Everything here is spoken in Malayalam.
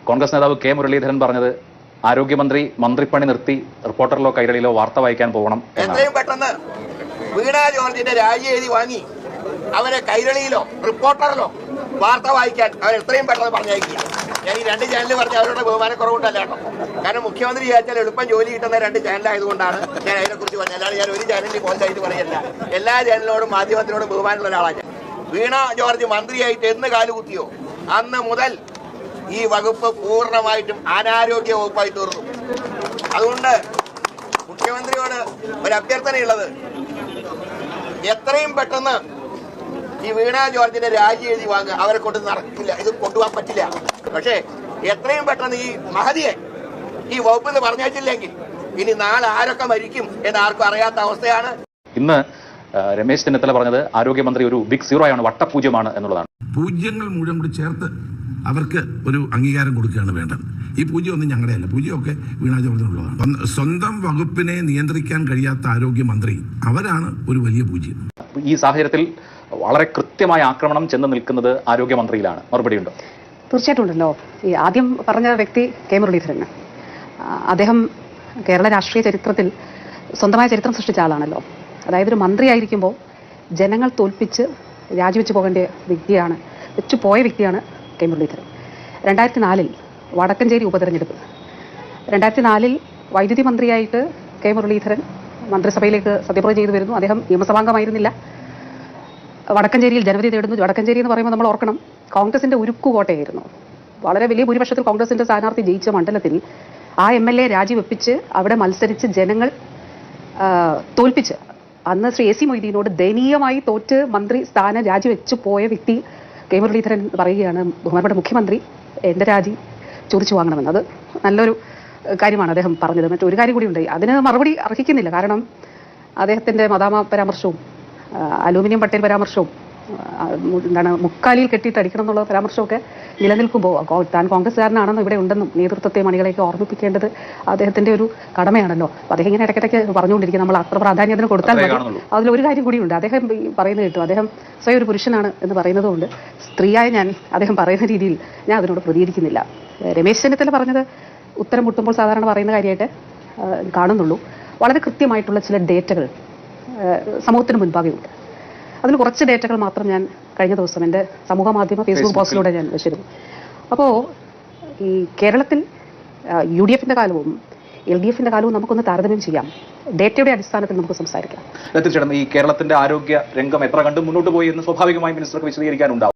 കോൺഗ്രസ് നേതാവ് കെ മുരളീധരൻ പറഞ്ഞത് ആരോഗ്യമന്ത്രി മന്ത്രിപ്പണി നിർത്തി റിപ്പോർട്ടറിലോ കൈരളിയിലോ വാർത്ത വായിക്കാൻ പോകണം. എത്രയും പെട്ടെന്ന് വീണ ജോർജിന്റെ രാജി എഴുതി വാങ്ങി അവരെ കൈരളിയിലോ റിപ്പോർട്ടറിലോ വാർത്ത വായിക്കാൻ അവർ എത്രയും പെട്ടെന്ന് പറഞ്ഞയക്കുക. ഞാൻ ഈ രണ്ട് ചാനൽ പറഞ്ഞ അവരുടെ ബഹുമാനക്കുറവുണ്ടല്ല കേട്ടോ. കാരണം മുഖ്യമന്ത്രി വിചാരിച്ചാൽ എളുപ്പം ജോലി കിട്ടുന്ന രണ്ട് ചാനലായതുകൊണ്ടാണ് ഞാൻ അതിനെക്കുറിച്ച് പറഞ്ഞത്. അല്ലാതെ ഞാൻ ഒരു ചാനലിൽ മോശമായിട്ട് പറയല്ല. എല്ലാ ചാനലിനോടും മാധ്യമത്തിനോടും ബഹുമാനമുള്ള ഒരാളാണ് ഞാൻ. വീണ ജോർജ് മന്ത്രിയായിട്ട് എന്ന് കാലുകുത്തിയോ അന്ന് മുതൽ ഈ വകുപ്പ് പൂർണ്ണമായിട്ടും അനാരോഗ്യ വകുപ്പായി തീർന്നു. അതുകൊണ്ട് മുഖ്യമന്ത്രിയോട് ഒരു അഭ്യർത്ഥനയുള്ളത്, എത്രയും പെട്ടെന്ന് ഈ വീണ ജോർജിന്റെ രാജി എഴുതി വാങ്ങുക. അവരെ കൊണ്ട് നടക്കില്ല, ഇത് കൊണ്ടുപോകാൻ പറ്റില്ല. പക്ഷേ എത്രയും പെട്ടെന്ന് ഈ മഹതിയെ ഈ വകുപ്പിൽ പറഞ്ഞിട്ടില്ലെങ്കിൽ ഇനി നാളെ ആരൊക്കെ മരിക്കും എന്ന് ആർക്കും അറിയാത്ത അവസ്ഥയാണ്. ഇന്ന് രമേശ് ചെന്നിത്തല പറഞ്ഞത് ആരോഗ്യമന്ത്രി ഒരു ബിഗ് സീറോ ആണ്, വട്ടപൂജ്യമാണ് എന്നുള്ളതാണ്. പൂജ്യങ്ങൾ മുഴുവൻ കൂടി ചേർത്ത് അവർക്ക് ഒരു അംഗീകാരം കൊടുക്കുകയാണ് വേണ്ടത്. ഈ പൂജ്യമൊന്നും ഞങ്ങളുടെയല്ല, പൂജ്യമൊക്കെ വീണ ജോർജിനുള്ളതാണ്. സ്വന്തം വകുപ്പിനെ നിയന്ത്രിക്കാൻ കഴിയാത്ത ആരോഗ്യമന്ത്രി അവരാണ് ഒരു വലിയ പൂജ്യം. ഈ സാഹചര്യത്തിൽ വളരെ കൃത്യമായ ആക്രമണം ചെന്ന് നിൽക്കുന്നത് ആരോഗ്യമന്ത്രിയിലാണ്. മറുപടിയുണ്ടോ? തീർച്ചയായിട്ടും ഉണ്ടല്ലോ. ഈ ആദ്യം പറഞ്ഞ വ്യക്തി കെ മുരളീധരൻ, അദ്ദേഹം കേരള രാഷ്ട്രീയ ചരിത്രത്തിൽ സ്വന്തമായ ചരിത്രം സൃഷ്ടിച്ച ആളാണല്ലോ. അതായത് ഒരു മന്ത്രിയായിരിക്കുമ്പോൾ ജനങ്ങൾ തോൽപ്പിച്ച് രാജിവെച്ച് പോകേണ്ട വ്യക്തിയാണ്, വെച്ചു പോയ വ്യക്തിയാണ് കെ മുരളീധരൻ. 2004 വടക്കഞ്ചേരി ഉപതെരഞ്ഞെടുപ്പ്, 2004 വൈദ്യുതി മന്ത്രിയായിട്ട് കെ മുരളീധരൻ മന്ത്രിസഭയിലേക്ക് സത്യപ്രതിജ്ഞ ചെയ്തു വരുന്നു. അദ്ദേഹം നിയമസഭാംഗമായിരുന്നില്ല. വടക്കഞ്ചേരിയിൽ ജനവിധി തേടുന്നു. വടക്കഞ്ചേരി എന്ന് പറയുമ്പോൾ നമ്മൾ ഓർക്കണം, കോൺഗ്രസിന്റെ ഉരുക്കുകോട്ടയായിരുന്നു. വളരെ വലിയ ഭൂരിപക്ഷത്തിൽ കോൺഗ്രസിന്റെ സ്ഥാനാർത്ഥി ജയിച്ച മണ്ഡലത്തിൽ ആ MLA രാജിവെപ്പിച്ച് അവിടെ മത്സരിച്ച് ജനങ്ങൾ തോൽപ്പിച്ച് അന്ന് ശ്രീ AC മൊയ്തീനോട് ദയനീയമായി തോറ്റ് മന്ത്രി സ്ഥാനം രാജിവെച്ചു പോയ വ്യക്തി കെ മുരളീധരൻ പറയുകയാണ്, ബഹുമാനപ്പെട്ട മുഖ്യമന്ത്രി എൻ്റെ രാജി ചോദിച്ചു വാങ്ങണമെന്ന്. അത് നല്ലൊരു കാര്യമാണ് അദ്ദേഹം പറഞ്ഞത്. മറ്റൊരു കാര്യം കൂടി ഉണ്ട്, അതിന് മറുപടി അർഹിക്കുന്നില്ല. കാരണം അദ്ദേഹത്തിൻ്റെ മദാമ പരാമർശവും അലൂമിനിയം പട്ടേൽ പരാമർശവും എന്താണ് മുക്കാലിയിൽ കെട്ടിയിട്ട് അടിക്കണം എന്നുള്ള പരാമർശമൊക്കെ നിലനിൽക്കുമ്പോൾ താൻ കോൺഗ്രസ്സുകാരനാണെന്നും ഇവിടെ ഉണ്ടെന്നും നേതൃത്വത്തെ മണികളെയൊക്കെ ഓർമ്മിപ്പിക്കേണ്ടത് അദ്ദേഹത്തിൻ്റെ ഒരു കടമയാണല്ലോ. അപ്പോൾ അദ്ദേഹം ഇങ്ങനെ ഇടയ്ക്കിടയ്ക്ക് പറഞ്ഞുകൊണ്ടിരിക്കും, നമ്മൾ അത്ര പ്രാധാന്യത്തിന് കൊടുത്താൽ മതി. അതിലൊരു കാര്യം കൂടിയുണ്ട്, അദ്ദേഹം പറയുന്നത് കേട്ടു, അദ്ദേഹം സ്വയം ഒരു പുരുഷനാണ് എന്ന് പറയുന്നതുകൊണ്ട് സ്ത്രീയായ ഞാൻ അദ്ദേഹം പറയുന്ന രീതിയിൽ ഞാൻ അതിനോട് പ്രതികരിക്കുന്നില്ല. രമേശ് ചെന്നിത്തല പറഞ്ഞത് ഉത്തരം മുട്ടുമ്പോൾ സാധാരണ പറയുന്ന കാര്യമായിട്ട് കാണുന്നുള്ളൂ. വളരെ കൃത്യമായിട്ടുള്ള ചില ഡേറ്റകൾ സമൂഹത്തിന് മുൻപാകെ ഉണ്ട്. അതിൽ കുറച്ച് ഡേറ്റകൾ മാത്രം ഞാൻ കഴിഞ്ഞ ദിവസം എൻ്റെ സമൂഹ മാധ്യമ ഫേസ്ബുക്ക് പോസ്റ്റിലൂടെ ഞാൻ വെച്ചിരുന്നു. അപ്പോൾ ഈ കേരളത്തിൽ UDFന്റെ കാലവും LDFന്റെ കാലവും നമുക്കൊന്ന് താരതമ്യം ചെയ്യാം. ഡേറ്റയുടെ അടിസ്ഥാനത്തിൽ നമുക്ക് സംസാരിക്കാം. തീർച്ചയായിട്ടും ഈ കേരളത്തിന്റെ ആരോഗ്യ രംഗം എത്ര കണ്ട് മുന്നോട്ട് പോയി എന്ന് സ്വാഭാവികമായും മിനിസ്റ്റർക്ക് വിശദീകരിക്കാനുണ്ടാവും.